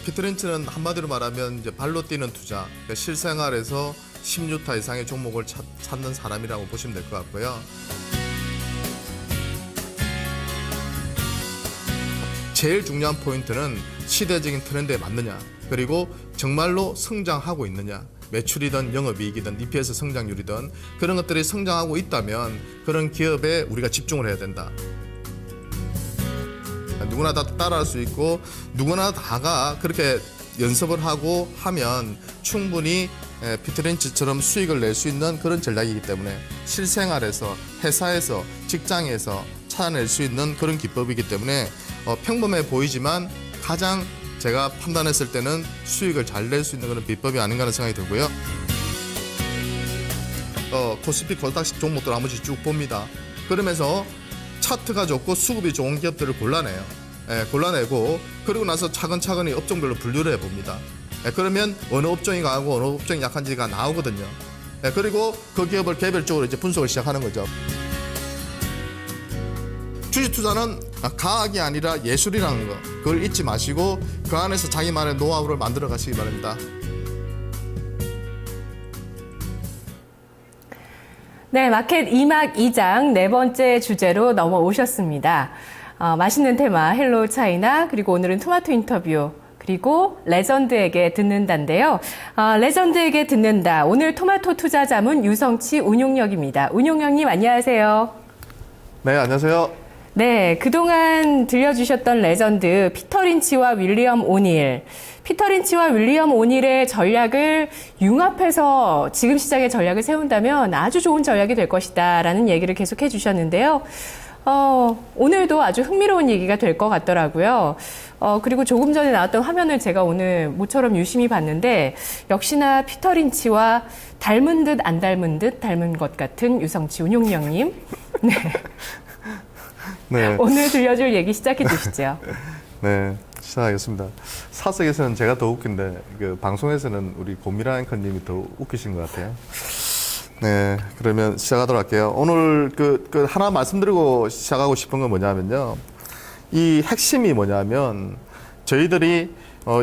피터 린치는 한마디로 말하면 이제 발로 뛰는 투자, 그러니까 실생활에서 16타 이상의 종목을 찾는 사람이라고 보시면 될 것 같고요. 제일 중요한 포인트는 시대적인 트렌드에 맞느냐, 그리고 정말로 성장하고 있느냐, 매출이든 영업이익이든 EPS 성장률이든 그런 것들이 성장하고 있다면 그런 기업에 우리가 집중을 해야 된다. 누구나 다 따라할 수 있고 누구나 다가 그렇게 연습을 하고 하면 충분히 피터 린치처럼 수익을 낼 수 있는 그런 전략이기 때문에 실생활에서, 회사에서, 직장에서 찾아낼 수 있는 그런 기법이기 때문에 평범해 보이지만 가장 제가 판단했을 때는 수익을 잘 낼 수 있는 그런 비법이 아닌가 하는 생각이 들고요. 코스피 코스닥식 종목들 한 번씩 쭉 봅니다. 그러면서 차트가 좋고 수급이 좋은 기업들을 골라내요. 골라내고 그리고 나서 차근차근히 업종별로 분류를 해봅니다. 그러면 어느 업종이 강하고 어느 업종이 약한지가 나오거든요. 그리고 그 기업을 개별적으로 이제 분석을 시작하는 거죠. 주식 투자는 과학이 아니라 예술이라는 거, 그걸 잊지 마시고 그 안에서 자기만의 노하우를 만들어 가시기 바랍니다. 네, 마켓 2막 2장 네 번째 주제로 넘어오셨습니다. 맛있는 테마 헬로 차이나, 그리고 오늘은 토마토 인터뷰, 그리고 레전드에게 듣는다인데요. 레전드에게 듣는다. 오늘 토마토 투자 자문 유성치 운용력입니다. 운용력님 안녕하세요. 네, 안녕하세요. 네, 그동안 들려주셨던 레전드 피터 린치와 윌리엄 오닐. 피터 린치와 윌리엄 오닐의 전략을 융합해서 지금 시장의 전략을 세운다면 아주 좋은 전략이 될 것이다 라는 얘기를 계속 해주셨는데요. 오늘도 아주 흥미로운 얘기가 될 것 같더라고요. 그리고 조금 전에 나왔던 화면을 제가 오늘 모처럼 유심히 봤는데 역시나 피터 린치와 닮은 듯 안 닮은 듯 닮은 것 같은 유성치 운용력님. 네. 네. 오늘 들려줄 얘기 시작해 주시죠. 네, 시작하겠습니다. 사석에서는 제가 더 웃긴데 그 방송에서는 우리 고미라 앵커님이 더 웃기신 것 같아요. 네, 그러면 시작하도록 할게요. 오늘 그 하나 말씀드리고 시작하고 싶은 건 뭐냐면요. 이 핵심이 뭐냐면 저희들이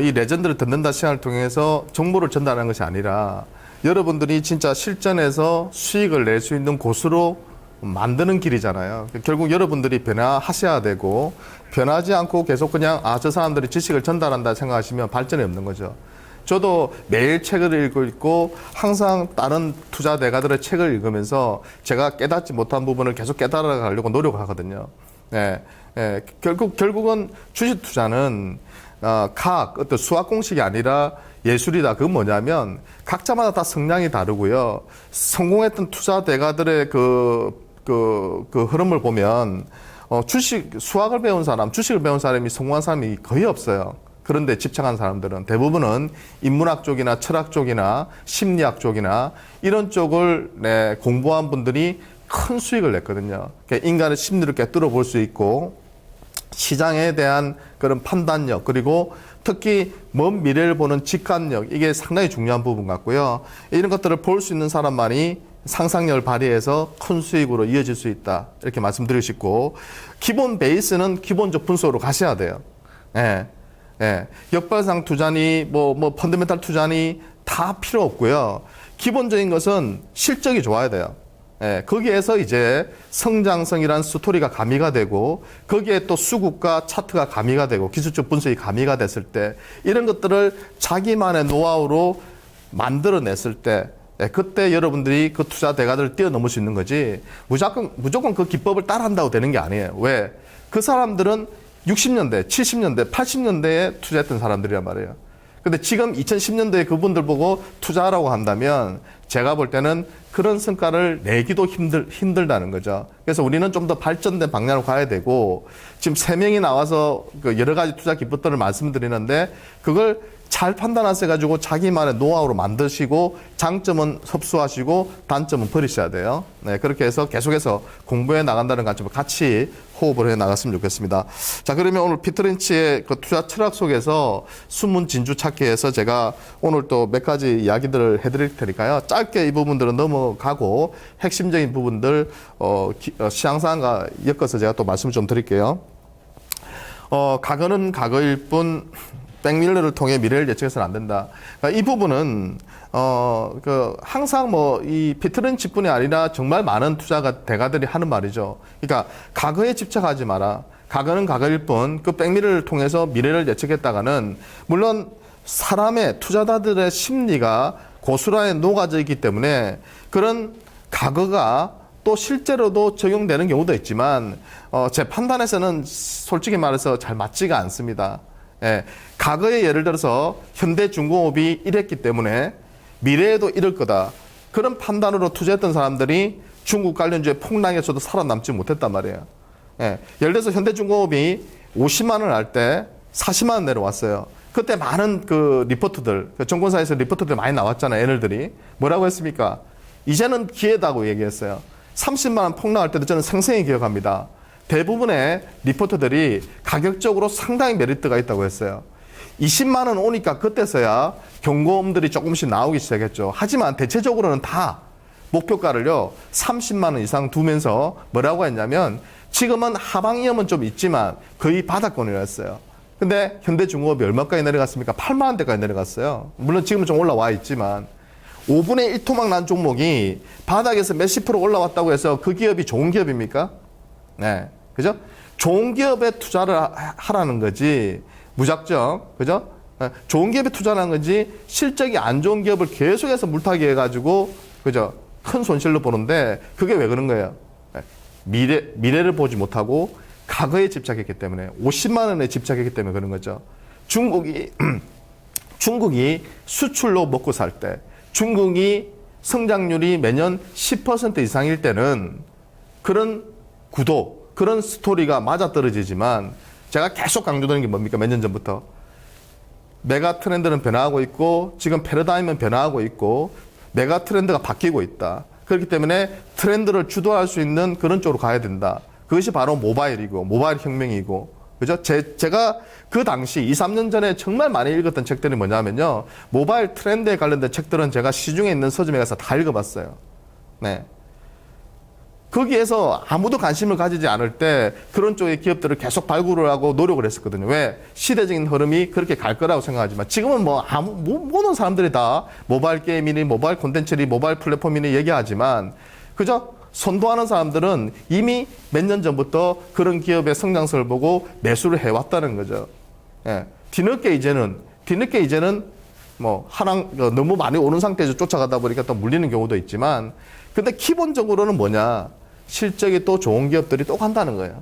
이 레전드를 듣는다 시간을 통해서 정보를 전달하는 것이 아니라 여러분들이 진짜 실전에서 수익을 낼 수 있는 곳으로 만드는 길이잖아요. 결국 여러분들이 변화하셔야 되고 변하지 않고 계속 그냥 저 사람들이 지식을 전달한다 생각하시면 발전이 없는 거죠. 저도 매일 책을 읽고 있고 항상 다른 투자 대가들의 책을 읽으면서 제가 깨닫지 못한 부분을 계속 깨달아 가려고 노력하거든요. 결국은 주식 투자는 어떤 수학 공식이 아니라 예술이다. 그건 뭐냐면 각자마다 다 성향이 다르고요. 성공했던 투자 대가들의 그 흐름을 보면 수학을 배운 사람, 주식을 배운 사람이 성공한 사람이 거의 없어요. 그런데 집착한 사람들은 대부분은 인문학 쪽이나 철학 쪽이나 심리학 쪽이나 이런 쪽을 공부한 분들이 큰 수익을 냈거든요. 그러니까 인간의 심리를 꿰뚫어 볼 수 있고 시장에 대한 그런 판단력, 그리고 특히 먼 미래를 보는 직관력, 이게 상당히 중요한 부분 같고요. 이런 것들을 볼 수 있는 사람만이 상상력을 발휘해서 큰 수익으로 이어질 수 있다. 이렇게 말씀드리고 싶고, 기본 베이스는 기본적 분석으로 가셔야 돼요. 역발상 투자니, 펀더멘탈 투자니 다 필요 없고요. 기본적인 것은 실적이 좋아야 돼요. 거기에서 이제 성장성이란 스토리가 가미가 되고, 거기에 또 수급과 차트가 가미가 되고, 기술적 분석이 가미가 됐을 때, 이런 것들을 자기만의 노하우로 만들어냈을 때, 그때 여러분들이 그 투자 대가들을 뛰어넘을 수 있는 거지, 무조건 그 기법을 따라한다고 되는 게 아니에요. 왜? 그 사람들은 60년대, 70년대, 80년대에 투자했던 사람들이란 말이에요. 근데 지금 2010년대에 그분들 보고 투자하라고 한다면 제가 볼 때는 그런 성과를 내기도 힘들다는 거죠. 그래서 우리는 좀 더 발전된 방향으로 가야 되고, 지금 3명이 나와서 그 여러 가지 투자 기법들을 말씀드리는데 그걸 잘 판단하셔가지고 자기만의 노하우로 만드시고 장점은 섭수하시고 단점은 버리셔야 돼요. 네, 그렇게 해서 계속해서 공부해 나간다는 관점을 같이 호흡을 해 나갔으면 좋겠습니다. 자, 그러면 오늘 피터 린치의 그 투자 철학 속에서 숨은 진주 찾기에서 제가 오늘 또 몇 가지 이야기들을 해드릴 테니까요. 짧게 이 부분들은 넘어가고 핵심적인 부분들 시향상과 엮어서 제가 또 말씀을 좀 드릴게요. 과거는 과거일 뿐 백밀러를 통해 미래를 예측해서는 안 된다. 그러니까 이 부분은 항상 뭐 이 피터린치뿐이 아니라 정말 많은 대가들이 하는 말이죠. 그러니까 과거에 집착하지 마라. 과거는 과거일 뿐 그 백밀러를 통해서 미래를 예측했다가는 물론 사람의 투자자들의 심리가 고스란히 녹아져 있기 때문에 그런 과거가 또 실제로도 적용되는 경우도 있지만 제 판단에서는 솔직히 말해서 잘 맞지가 않습니다. 예, 과거에 예를 들어서 현대중공업이 이랬기 때문에 미래에도 이럴 거다. 그런 판단으로 투자했던 사람들이 중국 관련주의 폭락에서도 살아남지 못했단 말이에요. 예, 예를 들어서 현대중공업이 50만 원 할 때 40만 원 내려왔어요. 그때 많은 그 리포트들, 정권사에서 리포트들 많이 나왔잖아요. 애널들이. 뭐라고 했습니까? 이제는 기회다고 얘기했어요. 30만 원 폭락할 때도 저는 생생히 기억합니다. 대부분의 리포터들이 가격적으로 상당히 메리트가 있다고 했어요. 20만 원 오니까 그때서야 경고음들이 조금씩 나오기 시작했죠. 하지만 대체적으로는 다 목표가를요 30만 원 이상 두면서 뭐라고 했냐면 지금은 하방 위험은 좀 있지만 거의 바닥권이라 했어요. 근데 현대중공업이 얼마까지 내려갔습니까? 8만 원대까지 내려갔어요. 물론 지금은 좀 올라와 있지만 5분의 1 토막 난 종목이 바닥에서 몇십 프로 올라왔다고 해서 그 기업이 좋은 기업입니까? 네. 그죠? 좋은 기업에 투자를 하라는 거지. 무작정. 그죠? 좋은 기업에 투자하는 거지. 실적이 안 좋은 기업을 계속해서 물타기 해가지고, 그죠? 큰 손실로 보는데, 그게 왜 그런 거예요? 미래를 보지 못하고, 과거에 집착했기 때문에, 50만 원에 집착했기 때문에 그런 거죠. 중국이 수출로 먹고 살 때, 중국이 성장률이 매년 10% 이상일 때는 그런 구도, 그런 스토리가 맞아떨어지지만 제가 계속 강조드리는 게 뭡니까? 몇 년 전부터. 메가 트렌드는 변화하고 있고 지금 패러다임은 변화하고 있고 메가 트렌드가 바뀌고 있다. 그렇기 때문에 트렌드를 주도할 수 있는 그런 쪽으로 가야 된다. 그것이 바로 모바일이고 모바일 혁명이고 그죠? 제가 그 당시 2, 3년 전에 정말 많이 읽었던 책들이 뭐냐면요. 모바일 트렌드에 관련된 책들은 제가 시중에 있는 서점에 가서 다 읽어봤어요. 네. 거기에서 아무도 관심을 가지지 않을 때 그런 쪽의 기업들을 계속 발굴을 하고 노력을 했었거든요. 왜? 시대적인 흐름이 그렇게 갈 거라고 생각하지만 지금은 모든 사람들이 다 모바일 게임이니 모바일 콘텐츠니 모바일 플랫폼이니 얘기하지만 그죠? 선도하는 사람들은 이미 몇 년 전부터 그런 기업의 성장성을 보고 매수를 해왔다는 거죠. 예. 뒤늦게 이제는 뭐 너무 많이 오른 상태에서 쫓아가다 보니까 또 물리는 경우도 있지만 근데 기본적으로는 뭐냐? 실적이 또 좋은 기업들이 또 간다는 거예요.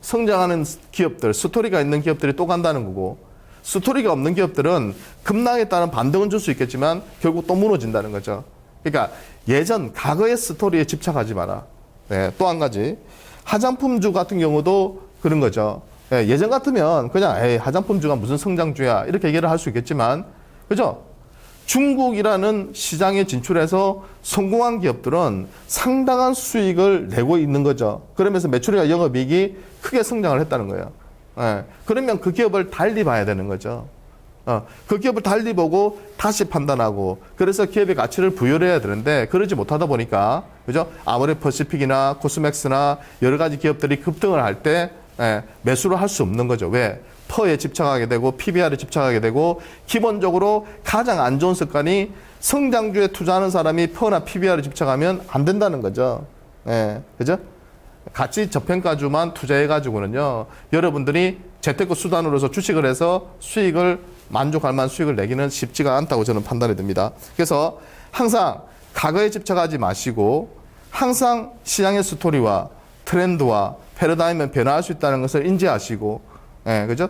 성장하는 기업들, 스토리가 있는 기업들이 또 간다는 거고 스토리가 없는 기업들은 급락에 따른 반등은 줄 수 있겠지만 결국 또 무너진다는 거죠. 그러니까 과거의 스토리에 집착하지 마라. 네, 또 한 가지. 화장품주 같은 경우도 그런 거죠. 네, 예전 같으면 그냥 화장품주가 무슨 성장주야 이렇게 얘기를 할 수 있겠지만 그죠? 중국이라는 시장에 진출해서 성공한 기업들은 상당한 수익을 내고 있는 거죠. 그러면서 매출이나 영업이익이 크게 성장을 했다는 거예요. 네, 그러면 그 기업을 달리 봐야 되는 거죠. 그 기업을 달리 보고 다시 판단하고 그래서 기업의 가치를 부여를 해야 되는데 그러지 못하다 보니까 그죠? 아무리 퍼시픽이나 코스맥스나 여러 가지 기업들이 급등을 할 때 매수를 할 수 없는 거죠. 왜? 퍼에 집착하게 되고 PBR에 집착하게 되고 기본적으로 가장 안 좋은 습관이 성장주에 투자하는 사람이 퍼나 PBR에 집착하면 안 된다는 거죠. 그죠? 가치 저평가주만 투자해가지고는요, 여러분들이 재테크 수단으로서 주식을 해서 만족할 만한 수익을 내기는 쉽지가 않다고 저는 판단이 듭니다. 그래서 항상 과거에 집착하지 마시고 항상 시장의 스토리와 트렌드와 패러다임은 변화할 수 있다는 것을 인지하시고, 그죠?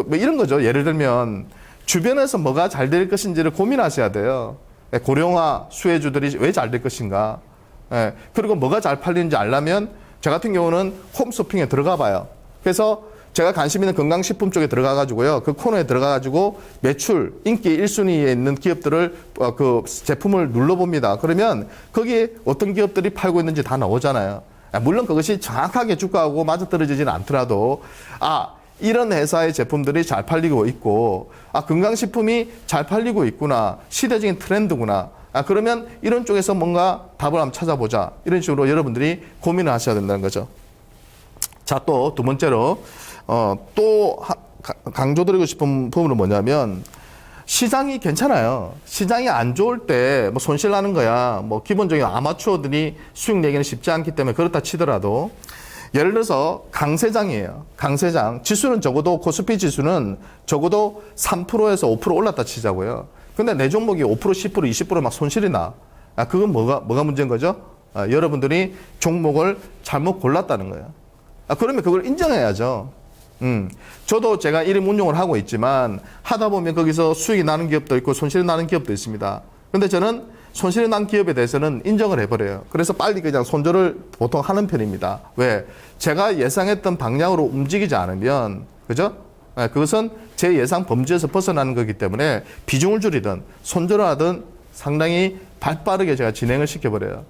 뭐 이런 거죠. 예를 들면 주변에서 뭐가 잘 될 것인지를 고민하셔야 돼요. 고령화 수혜주들이 왜 잘 될 것인가. 그리고 뭐가 잘 팔리는지 알려면 저 같은 경우는 홈쇼핑에 들어가 봐요. 그래서 제가 관심 있는 건강식품 쪽에 들어가가지고요. 그 코너에 들어가가지고 매출, 인기 1순위에 있는 기업들을, 그 제품을 눌러봅니다. 그러면 거기에 어떤 기업들이 팔고 있는지 다 나오잖아요. 물론 그것이 정확하게 주가하고 맞아떨어지지는 않더라도, 이런 회사의 제품들이 잘 팔리고 있고, 건강식품이 잘 팔리고 있구나. 시대적인 트렌드구나. 그러면 이런 쪽에서 뭔가 답을 한번 찾아보자. 이런 식으로 여러분들이 고민을 하셔야 된다는 거죠. 자, 또 두 번째로, 강조드리고 싶은 부분은 뭐냐면 시장이 괜찮아요. 시장이 안 좋을 때 뭐 손실 나는 거야. 뭐 기본적인 아마추어들이 수익 내기는 쉽지 않기 때문에 그렇다 치더라도 예를 들어서 강세장이에요. 강세장. 지수는 적어도 코스피 지수는 적어도 3%에서 5% 올랐다 치자고요. 근데 내 종목이 5%, 10%, 20%막 손실이 나. 그건 뭐가 문제인 거죠? 여러분들이 종목을 잘못 골랐다는 거예요. 그러면 그걸 인정해야죠. 저도 제가 1인 운용을 하고 있지만 하다 보면 거기서 수익이 나는 기업도 있고 손실이 나는 기업도 있습니다. 근데 저는 손실이 난 기업에 대해서는 인정을 해버려요. 그래서 빨리 그냥 손절을 보통 하는 편입니다. 왜? 제가 예상했던 방향으로 움직이지 않으면, 그죠? 그것은 제 예상 범주에서 벗어나는 거기 때문에 비중을 줄이든 손절을 하든 상당히 발빠르게 제가 진행을 시켜버려요.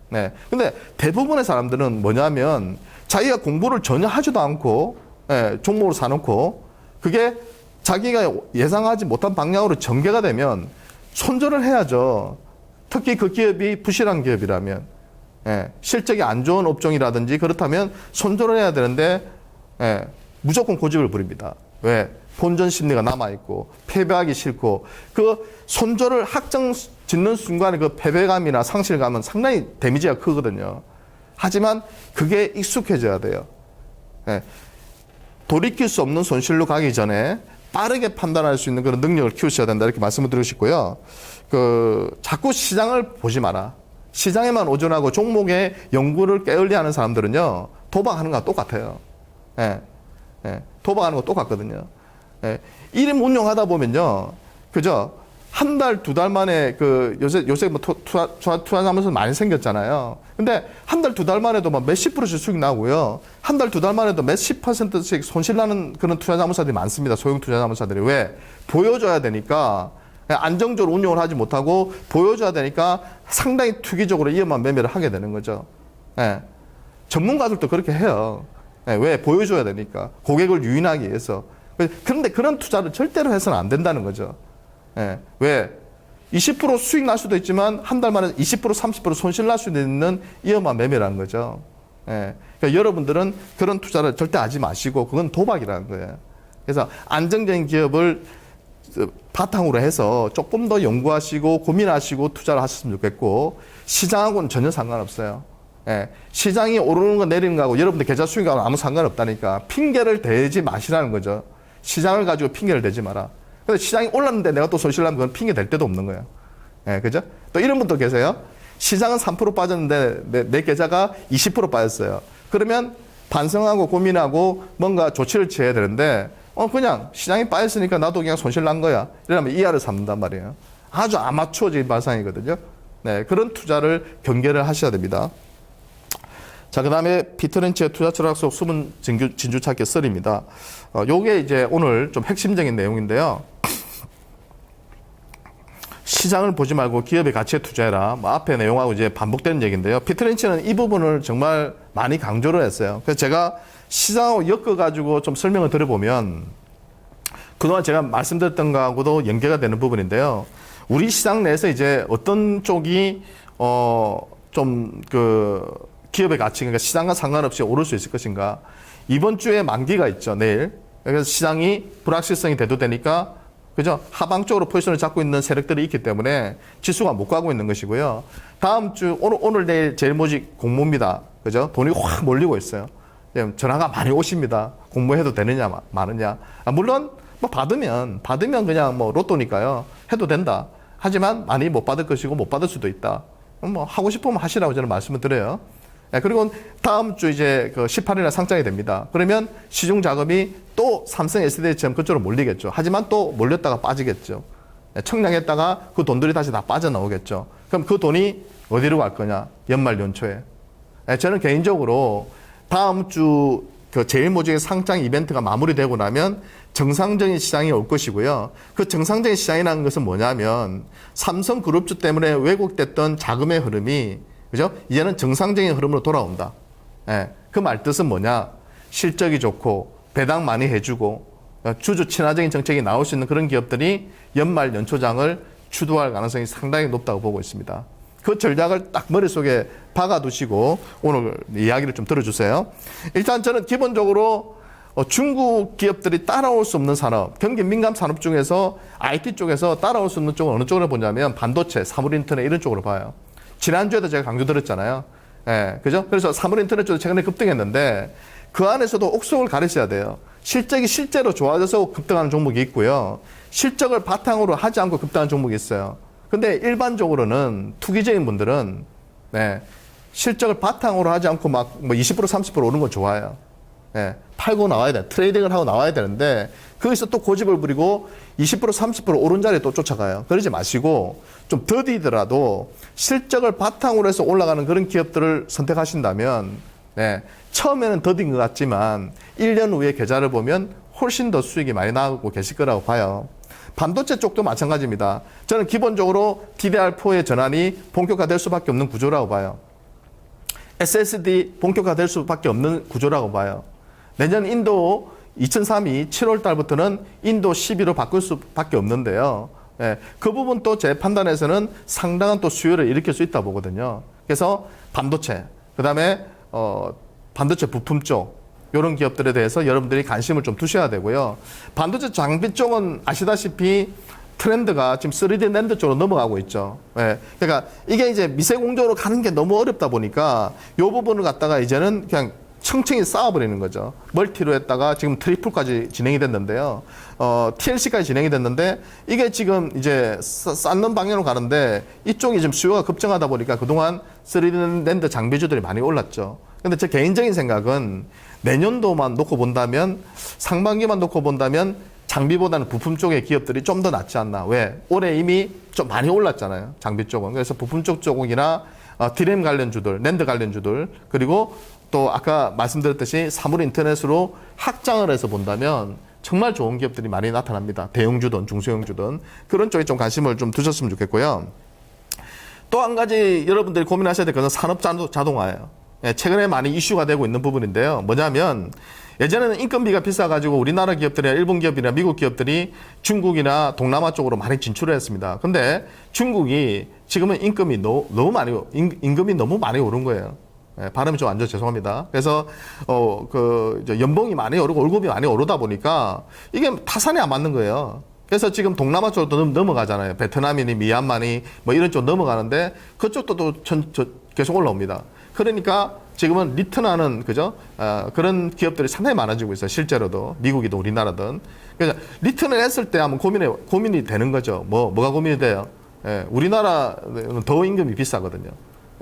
네. 근데 대부분의 사람들은 뭐냐면 자기가 공부를 전혀 하지도 않고, 종목을 사놓고, 그게 자기가 예상하지 못한 방향으로 전개가 되면 손절을 해야죠. 특히 그 기업이 부실한 기업이라면, 실적이 안 좋은 업종이라든지 그렇다면 손절을 해야 되는데, 무조건 고집을 부립니다. 왜? 본전 심리가 남아있고, 패배하기 싫고, 그 손절을 확정 짓는 순간에 그 패배감이나 상실감은 상당히 데미지가 크거든요. 하지만 그게 익숙해져야 돼요. 돌이킬 수 없는 손실로 가기 전에 빠르게 판단할 수 있는 그런 능력을 키우셔야 된다. 이렇게 말씀을 드리고 싶고요. 자꾸 시장을 보지 마라. 시장에만 오존하고 종목의 연구를 게을리 하는 사람들은요, 도박하는 거랑 똑같아요. 도박하는 거 똑같거든요. 1인 운용하다 보면요, 그죠? 한 달, 두 달 만에 요새 뭐 투자하면서 많이 생겼잖아요. 근데 한 달, 두 달 만에도 막 몇십 %씩 수익 나고요. 한 달, 두 달 만에도 몇십 %씩 손실 나는 그런 투자자문사들이 많습니다. 소형 투자자문사들이. 왜? 보여줘야 되니까 안정적으로 운용을 하지 못하고 보여줘야 되니까 상당히 투기적으로 위험한 매매를 하게 되는 거죠. 전문가들도 그렇게 해요. 왜? 보여줘야 되니까. 고객을 유인하기 위해서. 그런데 그런 투자를 절대로 해서는 안 된다는 거죠. 왜? 20% 수익 날 수도 있지만 한 달 만에 20%, 30% 손실 날 수도 있는 위험한 매매라는 거죠. 그러니까 여러분들은 그런 투자를 절대 하지 마시고 그건 도박이라는 거예요. 그래서 안정적인 기업을 바탕으로 해서 조금 더 연구하시고 고민하시고 투자를 하셨으면 좋겠고 시장하고는 전혀 상관없어요. 시장이 오르는 거 내리는 거하고 여러분들 계좌 수익하고 아무 상관없다니까 핑계를 대지 마시라는 거죠. 시장을 가지고 핑계를 대지 마라. 근데 시장이 올랐는데 내가 또 손실 나면 그건 핑계 댈 데도 없는 거예요. 그죠? 또 이런 분도 계세요. 시장은 3% 빠졌는데 내 계좌가 20% 빠졌어요. 그러면 반성하고 고민하고 뭔가 조치를 취해야 되는데 그냥 시장이 빠졌으니까 나도 그냥 손실 난 거야. 이러면 이하를 삼는단 말이에요. 아주 아마추어적인 발상이거든요. 그런 투자를 경계를 하셔야 됩니다. 자, 그 다음에 피터 린치의 투자 철학 속 숨은 진주찾기 썰입니다. 요게 이제 오늘 좀 핵심적인 내용인데요. 시장을 보지 말고 기업의 가치에 투자해라. 뭐 앞에 내용하고 이제 반복되는 얘기인데요. 피터 린치는 이 부분을 정말 많이 강조를 했어요. 그래서 제가 시장하고 엮어가지고 좀 설명을 드려보면 그동안 제가 말씀드렸던 거하고도 연계가 되는 부분인데요. 우리 시장 내에서 이제 어떤 쪽이 기업의 가치, 그러니까 시장과 상관없이 오를 수 있을 것인가. 이번 주에 만기가 있죠, 내일. 그래서 시장이 불확실성이 대두되니까, 그죠? 하방 쪽으로 포지션을 잡고 있는 세력들이 있기 때문에 지수가 못 가고 있는 것이고요. 다음 주, 오늘 내일 제일 모직 공모입니다. 그죠? 돈이 확 몰리고 있어요. 전화가 많이 오십니다. 공모해도 되느냐, 마느냐. 물론, 뭐 받으면 그냥 뭐 로또니까요. 해도 된다. 하지만 많이 못 받을 것이고 못 받을 수도 있다. 뭐 하고 싶으면 하시라고 저는 말씀을 드려요. 그리고 다음 주 이제 18일에 상장이 됩니다. 그러면 시중 자금이 또 삼성 SDI처럼 그쪽으로 몰리겠죠. 하지만 또 몰렸다가 빠지겠죠. 청량했다가 그 돈들이 다시 다 빠져나오겠죠. 그럼 그 돈이 어디로 갈 거냐? 연말 연초에. 저는 개인적으로 다음 주 제일모직의 상장 이벤트가 마무리되고 나면 정상적인 시장이 올 것이고요. 그 정상적인 시장이라는 것은 뭐냐면 삼성그룹주 때문에 왜곡됐던 자금의 흐름이 그죠? 이제는 정상적인 흐름으로 돌아온다. 그 말뜻은 뭐냐? 실적이 좋고 배당 많이 해주고 주주 친화적인 정책이 나올 수 있는 그런 기업들이 연말 연초장을 주도할 가능성이 상당히 높다고 보고 있습니다. 그 전략을 딱 머릿속에 박아두시고 오늘 이야기를 좀 들어주세요. 일단 저는 기본적으로 중국 기업들이 따라올 수 없는 산업, 경기 민감 산업 중에서 IT 쪽에서 따라올 수 없는 쪽은 어느 쪽으로 보냐면 반도체, 사물인터넷 이런 쪽으로 봐요. 지난주에도 제가 강조드렸잖아요. 예, 그죠? 그래서 사물인터넷 쪽도 최근에 급등했는데 그 안에서도 옥석을 가르쳐야 돼요. 실적이 실제로 좋아져서 급등하는 종목이 있고요. 실적을 바탕으로 하지 않고 급등하는 종목이 있어요. 근데 일반적으로는 투기적인 분들은 네, 실적을 바탕으로 하지 않고 막 뭐 20% 30% 오른 건 좋아요. 예, 팔고 나와야 돼. 트레이딩을 하고 나와야 되는데 거기서 또 고집을 부리고 20% 30% 오른 자리에 또 쫓아가요. 그러지 마시고 좀 더디더라도 실적을 바탕으로 해서 올라가는 그런 기업들을 선택하신다면 네, 처음에는 더딘 것 같지만 1년 후에 계좌를 보면 훨씬 더 수익이 많이 나오고 계실 거라고 봐요. 반도체 쪽도 마찬가지입니다. 저는 기본적으로 DDR4의 전환이 본격화될 수밖에 없는 구조라고 봐요. SSD 본격화될 수밖에 없는 구조라고 봐요. 내년 인도 2032 7월 달부터는 인도 12로 바꿀 수밖에 없는데요. 예, 그 부분 또 제 판단에서는 상당한 또 수요를 일으킬 수 있다 보거든요. 그래서 반도체, 그 다음에 반도체 부품 쪽 이런 기업들에 대해서 여러분들이 관심을 좀 두셔야 되고요. 반도체 장비 쪽은 아시다시피 트렌드가 지금 3D 낸드 쪽으로 넘어가고 있죠. 예, 그러니까 이게 이제 미세 공정으로 가는 게 너무 어렵다 보니까 이 부분을 갖다가 이제는 그냥 층층이 쌓아버리는 거죠. 멀티로 했다가 지금 트리플까지 진행이 됐는데요. TLC까지 진행이 됐는데 이게 지금 이제 쌓는 방향으로 가는데 이쪽이 지금 수요가 급증하다 보니까 그동안 3D 낸드 장비주들이 많이 올랐죠. 근데 제 개인적인 생각은 내년도만 놓고 본다면 상반기만 놓고 본다면 장비보다는 부품 쪽의 기업들이 좀 더 낫지 않나. 왜? 올해 이미 좀 많이 올랐잖아요. 장비 쪽은. 그래서 부품 쪽이나 디램 관련주들, 낸드 관련주들, 그리고 또 아까 말씀드렸듯이 사물 인터넷으로 확장을 해서 본다면 정말 좋은 기업들이 많이 나타납니다. 대형주든 중소형주든 그런 쪽에 좀 관심을 좀 두셨으면 좋겠고요. 또 한 가지 여러분들이 고민하셔야 될 것은 산업 자동화예요. 예, 최근에 많이 이슈가 되고 있는 부분인데요. 뭐냐면 예전에는 인건비가 비싸가지고 우리나라 기업들이나 일본 기업이나 미국 기업들이 중국이나 동남아 쪽으로 많이 진출을 했습니다. 근데 중국이 지금은 임금이 너무 많이 오른 거예요. 예, 발음이 좀 안 좋아 죄송합니다. 그래서 이제 연봉이 많이 오르고 월급이 많이 오르다 보니까 이게 타산이 안 맞는 거예요. 그래서 지금 동남아 쪽으로 넘어가잖아요. 베트남이니 미얀마니 뭐 이런 쪽 넘어가는데 그쪽도 또 계속 올라옵니다. 그러니까 지금은 리턴하는 그죠? 그런 기업들이 상당히 많아지고 있어요. 실제로도 미국이든 우리나라든. 그래서 리턴을 했을 때 한번 고민이 되는 거죠. 뭐가 고민이 돼요? 예, 우리나라는 더 임금이 비싸거든요.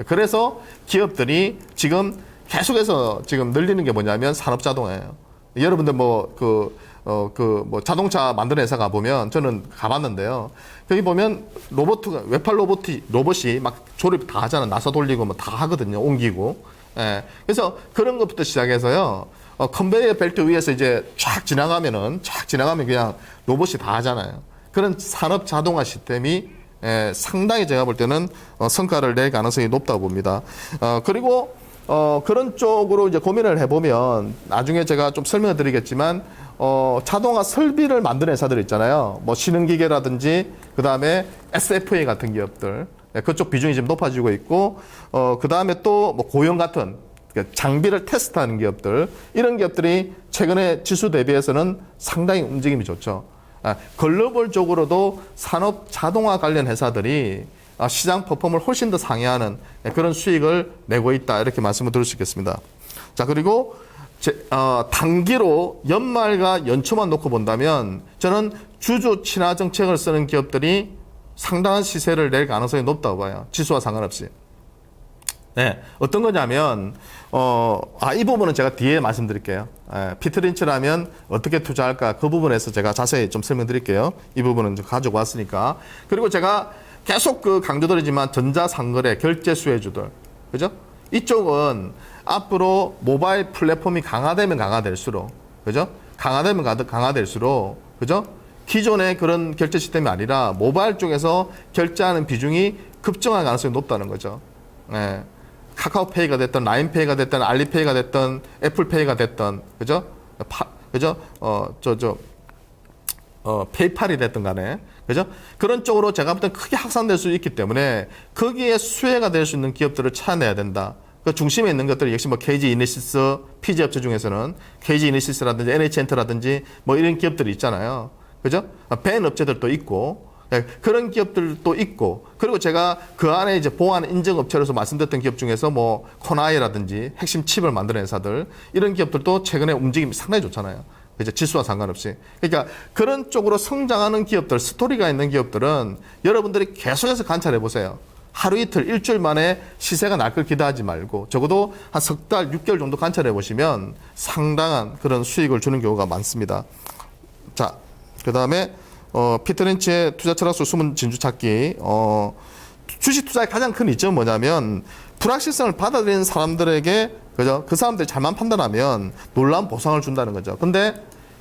그래서 기업들이 지금 계속해서 지금 늘리는 게 뭐냐면 산업 자동화예요. 여러분들 뭐 자동차 만드는 회사 가보면 저는 가봤는데요. 여기 보면 외팔 로봇이 막 조립 다 하잖아. 나사 돌리고 뭐 다 하거든요. 옮기고. 예. 그래서 그런 것부터 시작해서요. 컨베이어 벨트 위에서 이제 쫙 지나가면 그냥 로봇이 다 하잖아요. 그런 산업 자동화 시스템이 상당히 제가 볼 때는 성과를 낼 가능성이 높다고 봅니다. 그리고 그런 쪽으로 이제 고민을 해보면 나중에 제가 좀 설명을 드리겠지만 자동화 설비를 만드는 회사들 있잖아요. 뭐 신흥기계라든지 그 다음에 SFA 같은 기업들 그쪽 비중이 지금 높아지고 있고 그 다음에 또 뭐 고용 같은 장비를 테스트하는 기업들 이런 기업들이 최근에 지수 대비해서는 상당히 움직임이 좋죠. 글로벌적으로도 산업 자동화 관련 회사들이 시장 퍼폼을 훨씬 더 상회하는 그런 수익을 내고 있다 이렇게 말씀을 드릴 수 있겠습니다. 자 그리고 단기로 연말과 연초만 놓고 본다면 저는 주주 친화 정책을 쓰는 기업들이 상당한 시세를 낼 가능성이 높다고 봐요. 지수와 상관없이. 네, 어떤 거냐면 이 부분은 제가 뒤에 말씀드릴게요. 피트린치라면 어떻게 투자할까 그 부분에서 제가 자세히 좀 설명드릴게요. 이 부분은 좀 가지고 왔으니까. 그리고 제가 계속 강조드리지만 전자상거래 결제수혜주들 그죠? 이쪽은 앞으로 모바일 플랫폼이 강화되면 강화될수록 그죠? 강화될수록 그죠? 기존의 그런 결제 시스템이 아니라 모바일 쪽에서 결제하는 비중이 급증할 가능성이 높다는 거죠. 네. 카카오페이가 됐든 라인페이가 됐든 알리페이가 됐든 애플페이가 됐든 그죠? 페이팔이 됐든 간에 그죠? 그런 쪽으로 제가 볼 때 크게 확산될 수 있기 때문에 거기에 수혜가 될 수 있는 기업들을 찾아내야 된다. 그 중심에 있는 것들이 역시 뭐 KG 이니시스, PG 업체 중에서는 KG 이니시스라든지 NH엔터라든지 뭐 이런 기업들이 있잖아요. 그죠? 벤 업체들도 있고, 그런 기업들도 있고, 그리고 제가 그 안에 이제 보안 인증 업체로서 말씀드렸던 기업 중에서 뭐 코나이라든지 핵심 칩을 만드는 회사들, 이런 기업들도 최근에 움직임이 상당히 좋잖아요. 이제 지수와 상관없이. 그러니까 그런 쪽으로 성장하는 기업들, 스토리가 있는 기업들은 여러분들이 계속해서 관찰해 보세요. 하루 이틀, 일주일 만에 시세가 날 걸 기대하지 말고 적어도 한 석 달, 6개월 정도 관찰해 보시면 상당한 그런 수익을 주는 경우가 많습니다. 자, 그 다음에 피터 린치의 투자 철학서 숨은 진주 찾기. 주식 투자의 가장 큰 이점은 뭐냐면 불확실성을 받아들이는 사람들에게 그죠? 그 사람들이 잘만 판단하면 놀라운 보상을 준다는 거죠. 근데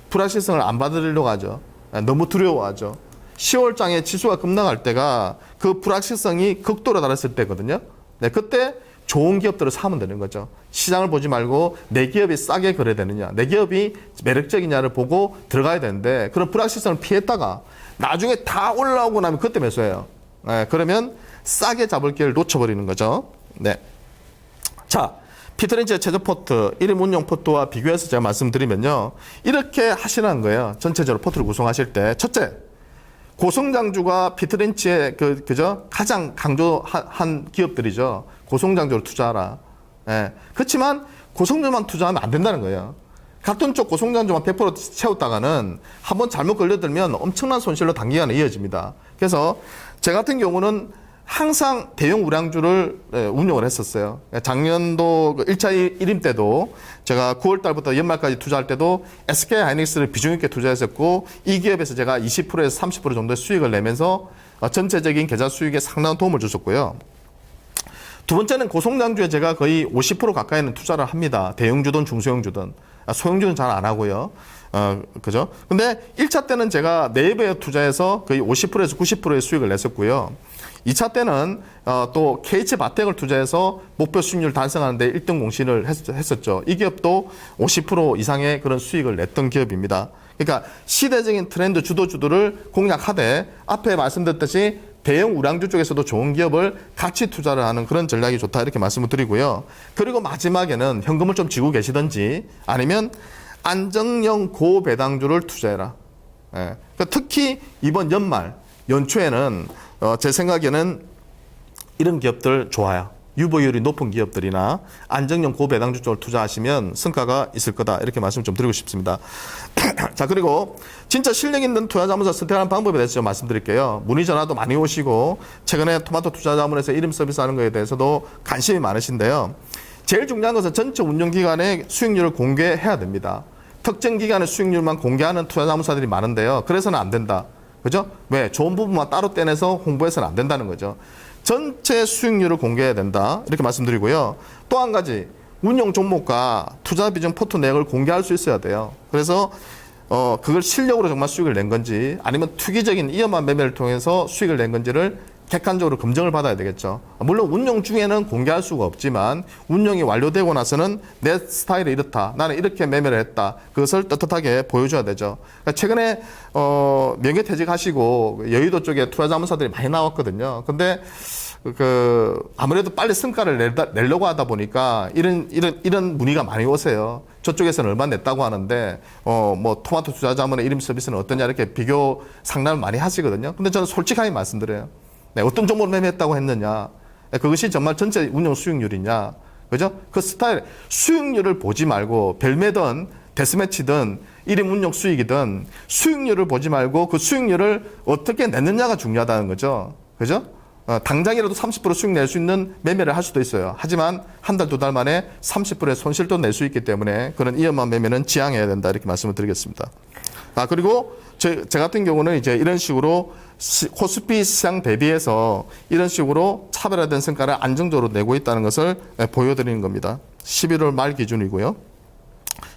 불확실성을 안 받아들이려고 하죠. 너무 두려워하죠. 10월장에 지수가 급락할 때가 그 불확실성이 극도로 달했을 때거든요. 네, 그때 좋은 기업들을 사면 되는 거죠. 시장을 보지 말고 내 기업이 싸게 거래되느냐, 내 기업이 매력적이냐를 보고 들어가야 되는데 그런 불확실성을 피했다가 나중에 다 올라오고 나면 그때 매수해요. 네, 그러면 싸게 잡을 기회를 놓쳐버리는 거죠. 네. 자, 피터 린치의 최저 포트, 1인 운용 포트와 비교해서 제가 말씀드리면요. 이렇게 하시라는 거예요. 전체적으로 포트를 구성하실 때. 첫째, 고성장주가 피터 린치의 그죠? 가장 강조한 기업들이죠. 고성장주를 투자하라. 예. 그렇지만 고성장주만 투자하면 안 된다는 거예요. 같은 쪽 고성장주만 100% 채웠다가는 한번 잘못 걸려들면 엄청난 손실로 단기간에 이어집니다. 그래서 제 같은 경우는 항상 대형 우량주를 운용을 했었어요. 작년도 1차 1임 때도 제가 9월 달부터 연말까지 투자할 때도 SK 하이닉스를 비중 있게 투자했었고 이 기업에서 제가 20%에서 30% 정도의 수익을 내면서 전체적인 계좌 수익에 상당한 도움을 줬었고요. 두 번째는 고성장주에 제가 거의 50% 가까이는 투자를 합니다. 대형주든 중소형주든. 소형주는 잘 안 하고요. 그죠? 근데 1차 때는 제가 네이버에 투자해서 거의 50%에서 90%의 수익을 냈었고요. 2차 때는 또 KH바텍을 투자해서 목표 수익률 달성하는데 1등 공신을 했었죠. 이 기업도 50% 이상의 그런 수익을 냈던 기업입니다. 그러니까 시대적인 트렌드 주도주들을 공략하되 앞에 말씀드렸듯이 대형 우량주 쪽에서도 좋은 기업을 같이 투자를 하는 그런 전략이 좋다 이렇게 말씀을 드리고요. 그리고 마지막에는 현금을 좀 쥐고 계시든지 아니면 안정형 고배당주를 투자해라. 예. 그러니까 특히 이번 연초에는 제 생각에는 이런 기업들 좋아요. 유보율이 높은 기업들이나 안정형 고배당주 쪽을 투자하시면 성과가 있을 거다. 이렇게 말씀 좀 드리고 싶습니다. 자, 그리고 진짜 실력 있는 투자자문서 선택하는 방법에 대해서 좀 말씀드릴게요. 문의 전화도 많이 오시고 최근에 토마토 투자자문에서 이름 서비스 하는 거에 대해서도 관심이 많으신데요. 제일 중요한 것은 전체 운용기간의 수익률을 공개해야 됩니다. 특정 기간의 수익률만 공개하는 투자자문사들이 많은데요. 그래서는 안 된다. 그죠? 왜? 좋은 부분만 따로 떼내서 홍보해서는 안 된다는 거죠. 전체 수익률을 공개해야 된다. 이렇게 말씀드리고요. 또 한 가지, 운용 종목과 투자 비중 포트 내역을 공개할 수 있어야 돼요. 그래서 그걸 실력으로 정말 수익을 낸 건지 아니면 투기적인 위험한 매매를 통해서 수익을 낸 건지를 객관적으로 검증을 받아야 되겠죠. 물론 운용 중에는 공개할 수가 없지만 운용이 완료되고 나서는 내 스타일이 이렇다. 나는 이렇게 매매를 했다. 그것을 떳떳하게 보여줘야 되죠. 그러니까 최근에 명예퇴직하시고 여의도 쪽에 투자자문사들이 많이 나왔거든요. 근데 아무래도 빨리 성과를 내려고 하다 보니까 이런 문의가 많이 오세요. 저쪽에서는 얼마 냈다고 하는데 뭐 토마토 투자자문의 이름 서비스는 어떠냐 이렇게 비교 상담을 많이 하시거든요. 근데 저는 솔직하게 말씀드려요. 네, 어떤 종목을 매매했다고 했느냐. 그것이 정말 전체 운용 수익률이냐. 그죠? 그 스타일, 수익률을 보지 말고 별매든 데스매치든 1인 운용 수익이든 수익률을 보지 말고 그 수익률을 어떻게 냈느냐가 중요하다는 거죠. 그죠? 당장이라도 30% 수익 낼 수 있는 매매를 할 수도 있어요. 하지만 한 달, 두 달 만에 30%의 손실도 낼 수 있기 때문에 그런 위험한 매매는 지양해야 된다. 이렇게 말씀을 드리겠습니다. 그리고 제 같은 경우는 이제 이런 식으로 코스피 시장 대비해서 이런 식으로 차별화된 성과를 안정적으로 내고 있다는 것을 보여드리는 겁니다. 11월 말 기준이고요.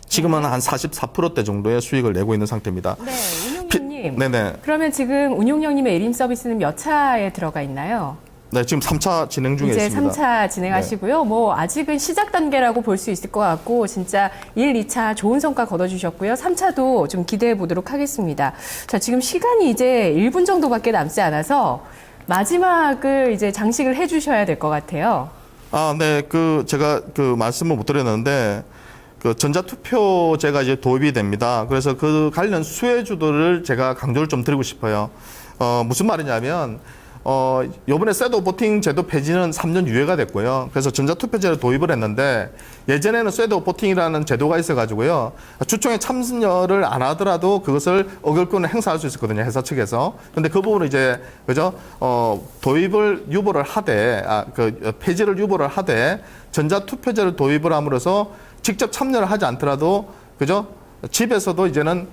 지금은 한 44%대 정도의 수익을 내고 있는 상태입니다. 네, 운용형님. 네네. 그러면 지금 운용형님의 1인 서비스는 몇 차에 들어가 있나요? 네, 지금 3차 진행 중에 이제 있습니다. 3차 진행하시고요. 뭐 아직은 시작 단계라고 볼 수 있을 것 같고 진짜 1, 2차 좋은 성과 거둬주셨고요. 3차도 좀 기대해 보도록 하겠습니다. 자, 지금 시간이 이제 1분 정도밖에 남지 않아서 마지막을 이제 장식을 해주셔야 될 것 같아요. 네, 제가 말씀을 못 드렸는데, 전자투표제가 이제 도입이 됩니다. 그래서 그 관련 수혜주들을 제가 강조를 좀 드리고 싶어요. 무슨 말이냐면, 요번에 셋오 보팅 제도 폐지는 3년 유예가 됐고요. 그래서 전자투표제를 도입을 했는데, 예전에는 셋오 보팅이라는 제도가 있어가지고요. 주총에 참여를 안 하더라도 그것을 의결권을 행사할 수 있었거든요. 회사 측에서. 근데 그 부분을 이제, 그죠? 도입을 유보를 하되, 폐지를 유보를 하되, 전자투표제를 도입을 함으로써 직접 참여를 하지 않더라도, 그죠? 집에서도 이제는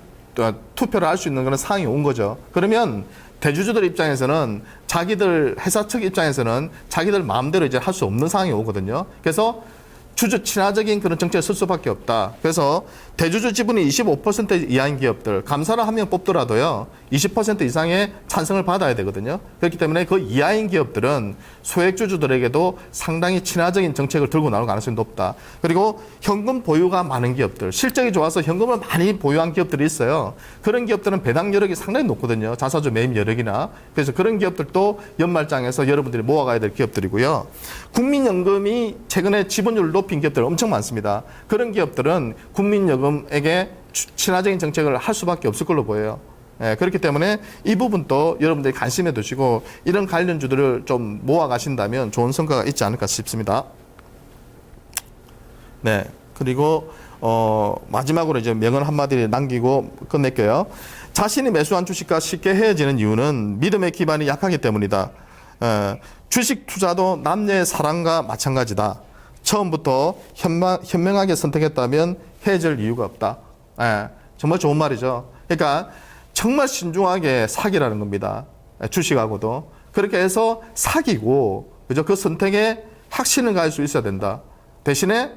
투표를 할 수 있는 그런 상황이 온 거죠. 그러면 대주주들 입장에서는 자기들 회사 측 입장에서는 자기들 마음대로 이제 할 수 없는 상황이 오거든요. 그래서 주주 친화적인 그런 정책을 쓸 수밖에 없다. 그래서 대주주 지분이 25% 이하인 기업들 감사를 한 명 뽑더라도요 20% 이상의 찬성을 받아야 되거든요. 그렇기 때문에 그 이하인 기업들은 소액주주들에게도 상당히 친화적인 정책을 들고 나올 가능성이 높다. 그리고 현금 보유가 많은 기업들, 실적이 좋아서 현금을 많이 보유한 기업들이 있어요. 그런 기업들은 배당 여력이 상당히 높거든요. 자사주 매입 여력이나. 그래서 그런 기업들도 연말장에서 여러분들이 모아가야 될 기업들이고요. 국민연금이 최근에 지분율을 높인 기업들 엄청 많습니다. 그런 기업들은 국민연금에게 친화적인 정책을 할 수밖에 없을 걸로 보여요. 그렇기 때문에 이 부분도 여러분들이 관심해 두시고 이런 관련주들을 좀 모아 가신다면 좋은 성과가 있지 않을까 싶습니다. 네. 그리고 마지막으로 이제 명언 한마디 남기고 끝낼게요. 자신이 매수한 주식과 쉽게 헤어지는 이유는 믿음의 기반이 약하기 때문이다. 주식 투자도 남녀의 사랑과 마찬가지다. 처음부터 현명하게 선택했다면 헤어질 이유가 없다. 정말 좋은 말이죠. 그러니까 정말 신중하게 사기라는 겁니다. 주식하고도. 그렇게 해서 사기고, 그죠? 그 선택에 확신을 가질 수 있어야 된다. 대신에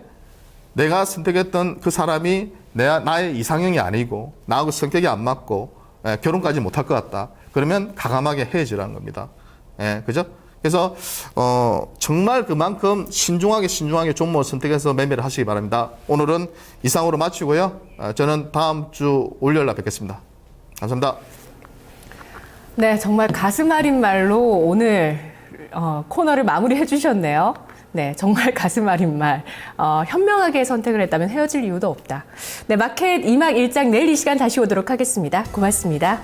내가 선택했던 그 사람이 나의 이상형이 아니고, 나하고 성격이 안 맞고, 결혼까지 못할 것 같다. 그러면 가감하게 헤어지라는 겁니다. 그죠? 그래서, 정말 그만큼 신중하게 종목을 선택해서 매매를 하시기 바랍니다. 오늘은 이상으로 마치고요. 저는 다음 주 월요일 날 뵙겠습니다. 감사합니다. 네, 정말 가슴 아린 말로 오늘 코너를 마무리해 주셨네요. 네, 정말 가슴 아린 말. 현명하게 선택을 했다면 헤어질 이유도 없다. 네, 마켓 2막 1장 내일 이 시간 다시 오도록 하겠습니다. 고맙습니다.